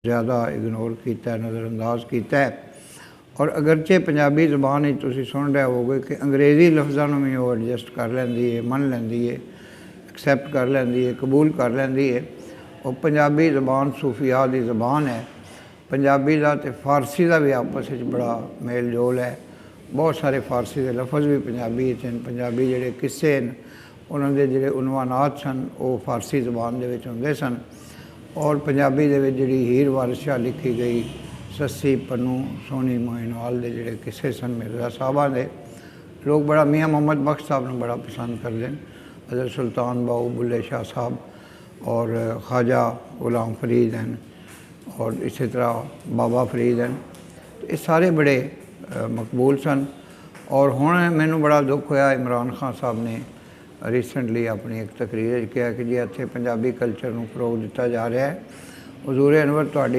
ज़्यादा इग्नोर किया, नज़रअंदाज किया। और अगरचे पंजाबी ज़बान ही तुसीं सुन रहे होगे कि अंग्रेज़ी लफ्ज़ों में भी वो एडजस्ट कर लैंदी है, मन लैंदी है, एक्सैप्ट कर लैंदी है, कबूल कर लैंदी है। और पंजाबी ज़बान सूफिया की ज़बान है। पंजाबी का तो फारसी का भी आपस में बड़ा मेल जोल है। बहुत सारे फारसी के लफज भी पंजाबी हैं। पंजाबी जोड़े किस्से हैं उन्होंने जोड़े उनवानात सन वो फारसी ज़बान के होंगे सन। और पंजाबी दे जिहड़ी हीर वारिशा लिखी गई सस्सी पन्नू सोनी मोइनवाल के जोड़े किस्से सन मिर्ज़ा साहबा दे, लोग बड़ा मियाँ मोहम्मद बख्श साहब ने बड़ा पसंद करते हैं। हज़रत सुल्तान बाऊ बुल्ले शाह साहब और ख्वाजा गुलाम फरीद हैं और इसी तरह बाबा फरीद हैं। ये सारे बड़े मकबूल सन। और हुण मैनू बड़ा दुख होया, इमरान खान साहब ने रिसेंटली अपनी एक तकरीर कहा कि जी इत्थे पंजाबी कल्चर नूं फरोग दिता जा रहा है। हजूर अनवर तुहाडी